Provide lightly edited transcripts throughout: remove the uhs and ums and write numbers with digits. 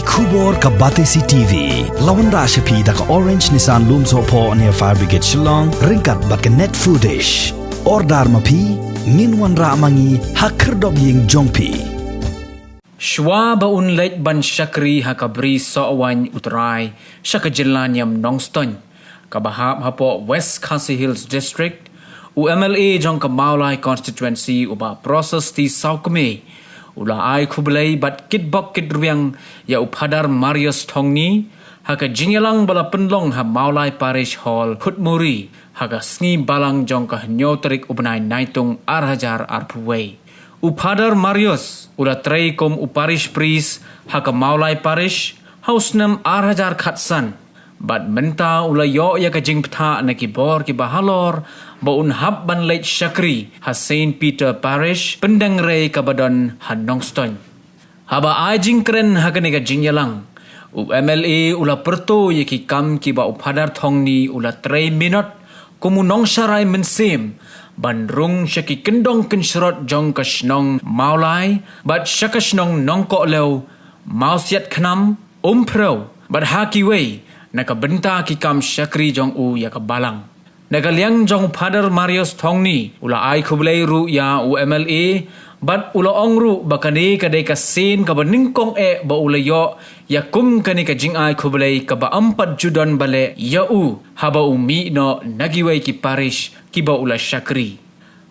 Khubor ka Batesi TV. Lawan ra shapi da ka Orange Nissan Loom Sopo near Fire Brigade Shillong. Ringkat bat ka net foodish. Ordar mapi. Minwan ra mangi hakerdog ying jongpi. Shuwa baun Leit ban syakri hakabri so'wan utrai syakajilan yam nongston. Kabahap hapo West Khasi Hills District. UMLA jong kemaulai constituency uba proses di Thongni. Ula ai Khublei bat kitbok kitruang ya upadar Marius Thongni. Haka jinyalang bala penlong ha maulai parish hall Khublei. Haka sngi balang jong ka nyoterik ubnai naitung arhajar arpuwei. Upadar Marius ula Trei kom uparish priest haka maulai parish hausnam arhajar khatsan. Bat menta ula yo ya ka jing ptha na kibor ki bahalor baun hab ban Leit syakri ha Saint Peter parish pendang rei kabadon ha nongston. Haba ai jing kren ha ka jing yalang. UMLA ula perto ye ki kam ki ba upadar Thongni ula Trei minot kumu nongsharai mensim ban rung syaki kendong kensrot jong kasnong maulai bat syakasnong nongko lew mausiat khnam pro bat haki wei naka benta ki kam syakri jong u ya ka balang naka liang jong padar Marius Thongni ula ai Khublei ru ya UMLA bat ula ongru bakani ka dei ka sin ka baningkong ba ula yo ya kum kani ka jing ai Khublei ka ba 4 judon bale ya u haba umi no nagiwei ki parish ki ba ula syakri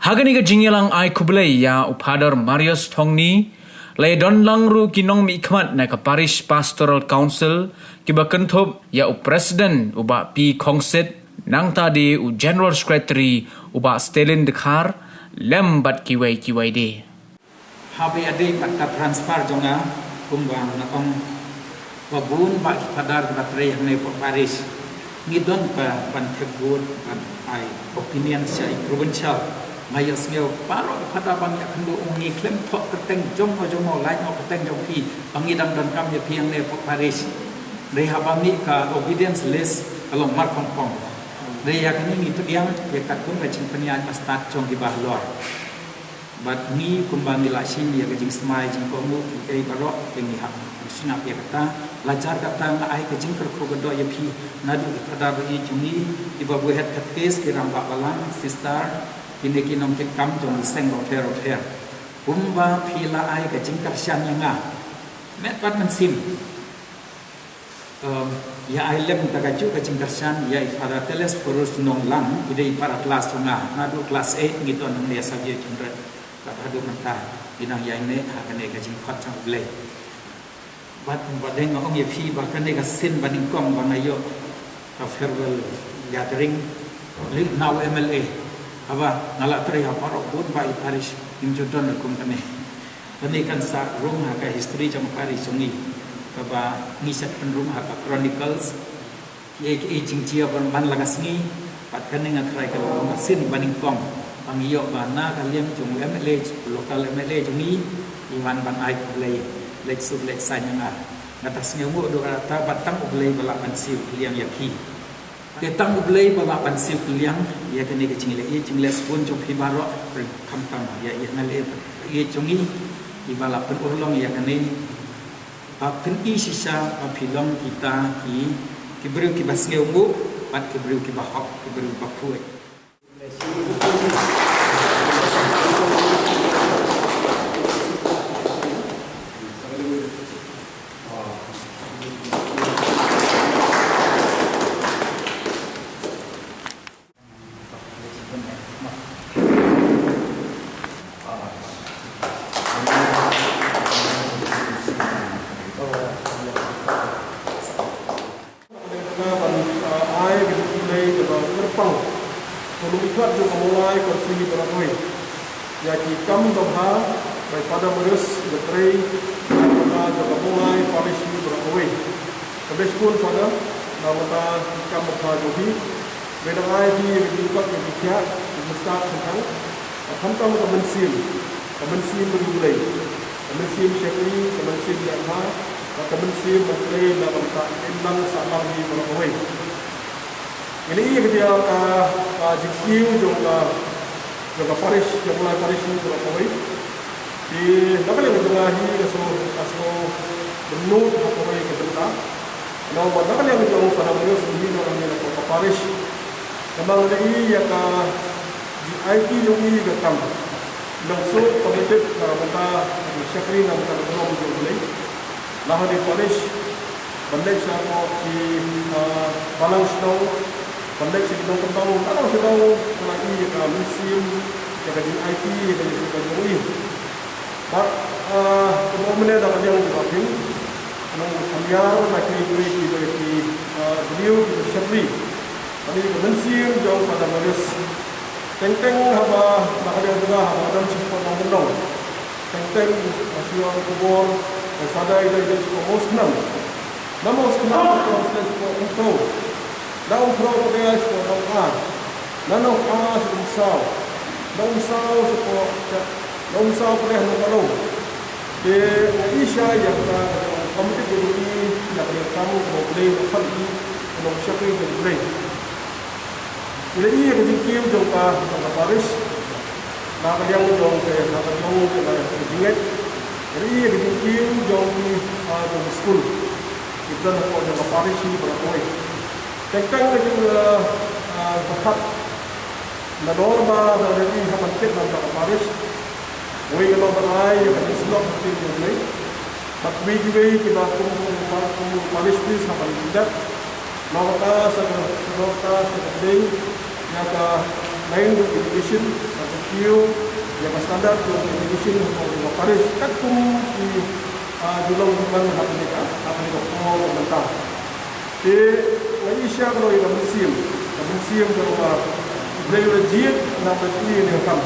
hagani ka jing yalang ai Khublei ya upadar Marius Thongni lay don lang ru kinong mi khmat na ka parish pastoral council ki ba kenthop ya u president uba pi khongset nang tadi u general secretary uba stelin dekhar lembat kiwai de Habi ade batka transfer jonga kumbang na kong babun ba padar batrei hne po Paris ngidon pa pantegut pan ai opinion sa provincial mayas ngeu paro pada bang ya kendo ngi klem thok keteng jong ho jong lai no keteng jong pi bangidang dan kam ya piang ne po Paris re habami ka obedience list along mar kong kong re ya kini ngi tu diang ya katun ka chin panian ka start jong di bahlor bat ni kumbang ilasin ya kajing smai jing komu kai barok pengi hak sinap ya kata lajar kata nga ai kajing kerko godo ya pi nadu pada bagi juni di babu het kates ki ramba balang sister ini ki nom ki kam jong seng rofer kumba pila ai kajing karsian nga met pat mensim ya ai lem tagaju kajing karsian ya ifara teles porus nong lang ide para kelas nga nadu kelas 8 gitu nang dia subjek jendret hadu menta inang yang ne hakane ka jing khat chang blai bat badeng ong ye phi ba kane ka sin baning kom bangayo ka farewell gathering link now MLA aba nala Trei ha paro bud ba i parish im jodon kum kane kane kan sa room ha ka history jang parish sungi ba ngisat pen room ha ka chronicles ye ki jing chia ban lagasngi pat kane ngatrai ka sin baning kom pangiyo bana kalian jung MLA lokal MLA jungi iwan ban ai Khublei lek sub lek sanyanga ngatas ngemu do kata batang Khublei bala pansiu liang ya pi tetang Khublei bala pansiu liang ya kene ke jingle e jingle spon jong pi baro khamtam ya MLA ye jungi di bala pen urlong ya kene pen i sisa pilong kita ki bru ki bas ngemu pat ki bru ki bahok ki bru bapuai ya ki kam dobha by Father Marius the Trei the Khublei parish berawai kabeh school Father namata kam dobha jobi bedai di dikat di kia di start tentang khamtam ka mensim Khublei mensim syakri mensim dhamma ka mensim Trei na bangta endang salam di berawai ini dia ka jikiu juga parish yang mulai parish ini berapa di nakal yang berlahi aso benut berapa ka. No, mana kan yang jauh pada Marius ini orang yang ke Paris. Memang lagi ya ka di IT jogi ke kam. Langsung komited mata Syakri nama kata belum Khublei. Lah di Paris bandai sama di balang snow bandai si kita tahu kalau sudah tahu lagi ya ka museum ya ka di IT ya ka di jogi. But kemudian dalam yang dipakai nang samyar lagi di beliau di Syakri. Tadi kemensian jauh pada Marius. Teng-teng haba nakalian juga haba dan sifat nang Teng-teng masih orang kubur pada ida sifat mosnam. Nama mosnam kalau sifat untuk. Daun pro pada sifat doa. Nanau sifat usau. Daun usau pada nang di Malaysia yang komited ini nak kamu Khublei Thongni nang Syakri Khublei. Jadi ia kejikim jangka Paris, nak yang jauh ke nak jauh ke Jinget. Jadi ia kejikim jauh ni jauh school. Kita nak jangka Paris ini berapa? Tentang itu bakat norma dari hampir jangka Paris. Wei kalau berai yang Islam mesti boleh. Tapi kita kumpul Paris ni sampai tidak. Maka seperti yang lain education atau Q yang standar education untuk Paris tak pun di julung bukan apa ni kalau mentah. Di Malaysia kalau yang museum kalau beliau legit nak beli ni kan.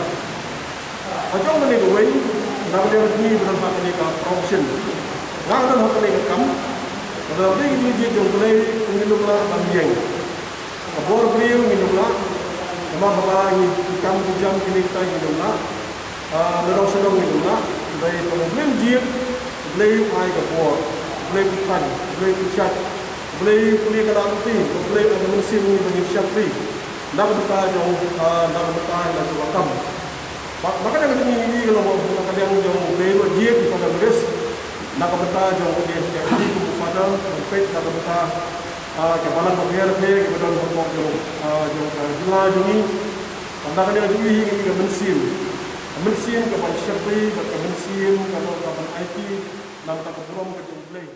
Macam mana ni kau ini nak beli dalam hak ni kan profession. Nak dalam hak ni kan. Kalau dia legit yang boleh minumlah banjeng. Abor beliau minumlah. Memang apa ikan jam kini kita minumlah. Merau sedang minumlah. Dari problem jir, beliau ai abor, beliau ikan, beliau ikat, beliau kulit kelanti, beliau ada musim ini bagi Syakri. Nak betul yang wakam. Maka dengan ini kalau nak yang jauh beliau jir di pada beres. Nak betul jauh dia ini pada pet nak betul kebalan berbiar ke kebalan bermok jauh jual ini. Anda kan yang ini ke mesin kepada Syakri, ke mesin kalau kepada IT, nak tak berbuat ke Khublei.